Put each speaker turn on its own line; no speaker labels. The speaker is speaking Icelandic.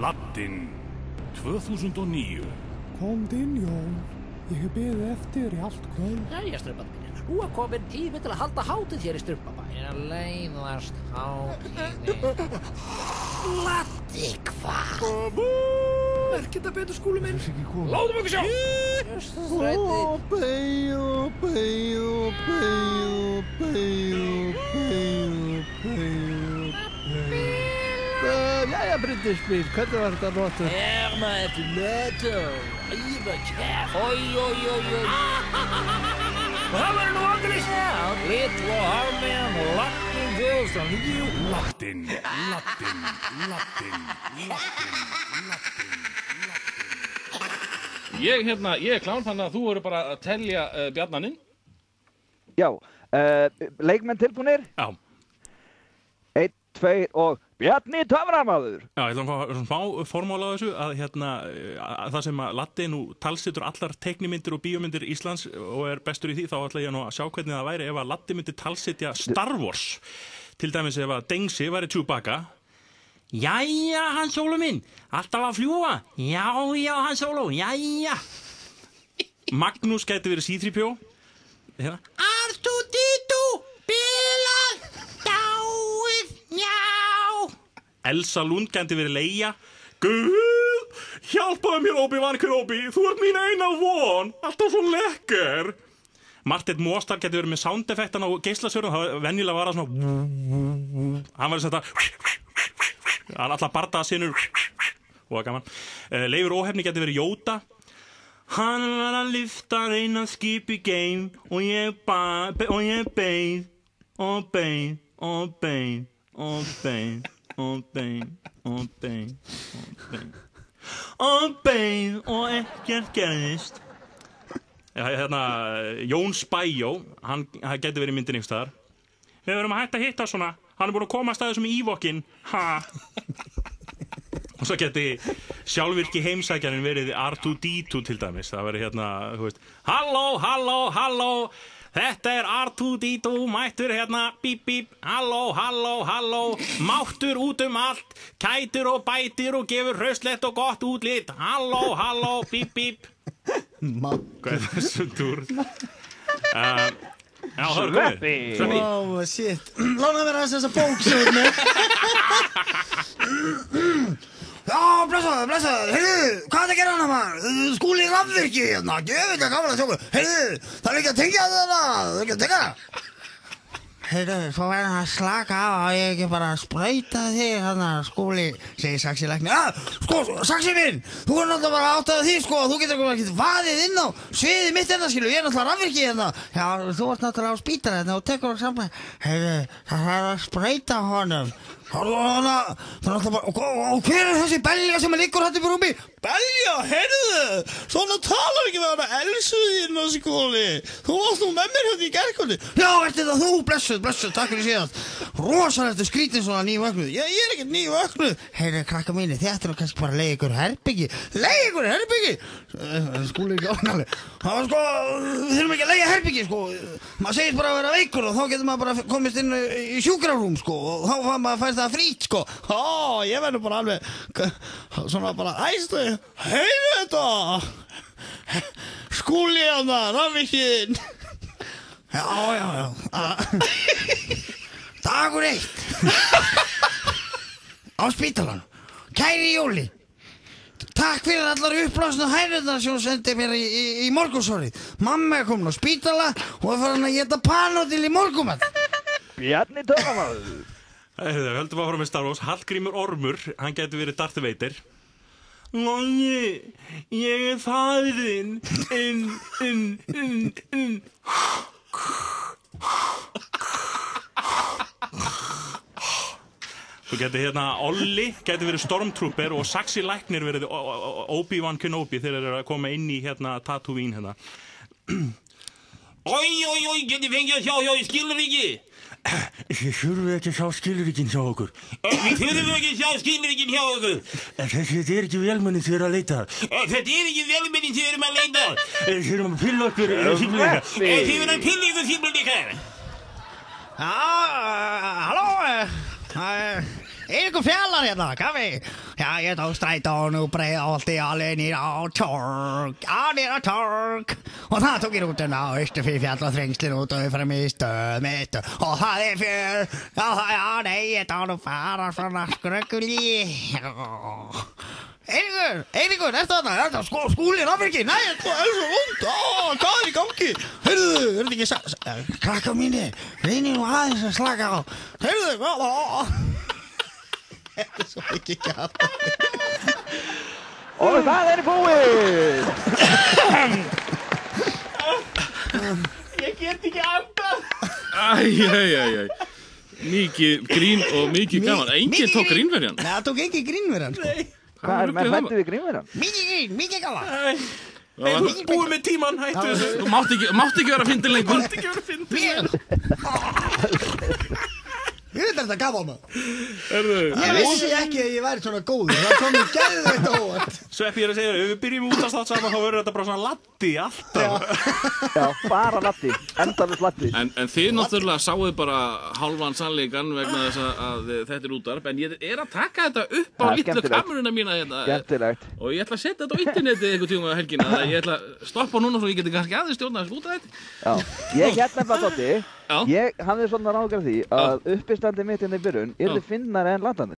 Laddinn 2009.
Komd inn, Jón. Ég hef beðið eftir í allt kvöld.
Jæja, strumpandi mínir. Nú komin tími til að halda hátíð hér í Strumpabæ. Að leiðast hátíðin. Laddi, hvað?
Merkita betur, Skúli minn.
Látum okkur sjá!
Jæja, Bryndismín, hvernig var þetta notur?
Herma eftir mötu. Æfa kæft. Oj. Það verður nú aldrei. Litlu og harminn og Laddinn 2009.
Laddinn.
Ég er klán, þannig að þú eru bara að telja bjarnaninn.
Já, leikmenn tilbúnir?
Já.
1, 2 og Bjarni Töframaður.
Já, ég ætla að fá formála á þessu að það sem að Laddi nú talsitur allar teiknimyndir og bíómyndir Íslands og er bestur í því, þá ætla ég nú að sjá hvernig það væri ef að Laddi myndi talsitja Star Wars. Til dæmis ef að Dengsi væri Chewbacca. Jæja, Han Solo minn, alltaf að fljúa. Já, Han Solo, jæja. Magnús gæti verið C-3PO. R2-D2, bilað, dáið, já. Elsa Lund gæti verið Leia. Guð, hjálpaðu mér Obi-Wan Kenobi, þú ert mín eina von, alltaf svo lekker. Marteinn Mostar gæti verið með soundeffektan á geislasvörðum, það venjulega var það svona. Hann var þetta. Hann alltaf bardaða sinur og það gaman. Leifur Óhefni gæti verið Jóta. Hann var að lyfta reyna skip í geim og ég beið og ekkert gerðist. Jón Spæjó, hann gæti verið myndin einhvers staðar. Við verðum að hætta að hitta svona. Hann er búin að koma að staði sem Ívokkin. Og svo geti sjálfvirki heimsækjarinn verið R2-D2 til dæmis. Það verið þú veist, halló, þetta er R2-D2, mættur bíp, bíp, halló, máttur út allt, kætur og bætir og gefur hraustlegt og gott útlit, halló, bíp, bíp. Hvað er þessum túr? Já, það er komið.
Wow, shit. Lána mér aðeins þessa bók sem þú með. Já, blessaður, heyrðu, hvað er að gera hana maður? Skúli rafvirki hérna, djöfull gaman að sjá. Heyrðu, það er ekki að tengja það. Heyrðu, svo verður hann að slaka á að ég ekki bara að sprauta þig hérna, Skúli, segir Saxi læknir. Sko, Saxi minn, þú er náttúrulega bara átt að því, sko, þú getur ekki vaðið inn á sviðið mitt hérna, skilu, ég er náttúrulega rafvirki hérna. Já, þú ert náttúrulega á spítala hérna og tekur það saman. Heyrðu, það er að sprauta honum. Og hver er þessi belja sem liggur hætti fyrir rúmi? Belja, heyrðu, svona talar ekki við hana Elsu þína, Skúli. Þú varst nú með mér hérna í gærkvöldi. Já, veistu það, þú, blessuð, takk fyrir síðan. Rosalegt skrítin svona nývöknuð. Ég er ekkert nývöknuð. Heyrðu, krakka mínu, þetta er kannski bara að leiða ykkur herbyggi. Skúli ekki ánæglega. Það var sko, við þurfum ekki að leiða herbyggi, sko. Maður segist bara að vera veikur og þá getur maður bara komist inn í sjúkrarúm, sko. Og þá maður fær það frýtt, sko. Ég verður bara alveg svona bara æstu. Heyrðu þetta, Skúli hana, rafvirkinn. Já. Dagur 1 á spítalanum. Kæri Jóli, takk fyrir allar uppblásnu hænurnar sem þú sendið mér í morgunsárið. Mamma er komin á spítala og er farin að éta panodil í morgumat.
Bjarni Töframaður.
Við höldum að fara með Star Wars. Hallgrímur Ormur, hann getur verið Darth Vader. Logi, ég er faðirinn. Svo getur Olli getur verið Stormtrooper og Saxi læknir verið Obi-Wan Kenobi þegar þeir eru að koma inn í Tatooine Oj, getur fengið að sjá skilríki. Þið þurfum ekki að sjá skilríkin hjá okkur. Við þurfum ekki að sjá skilríkin hjá okkur. Þetta er ekki vélmenni sem að leita. Þetta er ekki vélmenni sem að leita. Þið þurfum að pilla okkur símblíka. Þið þurfum að pilla ykkur símblíka.
Halló, Eiríkur Fjallar hérna, kaffi. Já, ég tók strætón og Breiðholti alveg niður á torg og það tók ég rútuna á Austurfjall og Þrengslin út og fram í stöð mitt og það fjör nei, ég tók nú fara svona skrögguli Eiríkur, ertu þarna? Er það Skúli Rafvirki? Nei, það er svo vond. Hvað er í gangi? Heyrðu, er þetta ekki krakka mínir, reynir nú aðeins að slaka á. Heyrðu, hvað? Þetta er svo ekki gata.
Og það er búið!
Ég get ekki andað. Æ. Mikið grín og mikið gaman. Enginn tók grínverjan.
Nei, það tók ekki grínverjan, sko.
Hvað er með hættið við grínverjan?
Mikið grín, mikið gaman.
Búið með tíman, hættu þessu. Þú mátt ekki vera fyndin lengur.
Ég veit þetta gaman maður.
Ég
vissi ekki að ég væri svona góður. Það kom mér geðveikt á óvart.
Sveppi, ég er að segja þér, ef við byrjum útastnátt saman þá verður þetta bara svona laddi alltaf.
Já, bara laddi, endalaust laddi.
En þið náttúrulega sáuð bara hálfan sannleikann vegna þess að þetta er útvarp, en ég er að taka þetta upp á litlu kameruna mína hérna.
Skemmtilegt.
Og ég ætla að setja þetta á internetið einhvern tíma á helgina. Ég ætla að stoppa núna svo ég geti kannski aðeins stjórna þessu út af þetta.
Já, ég hérna bara Doddi, ég hafði svona ráðgjörð því að uppistandi mitt inn í byrjun yrði fyndnari en landandi.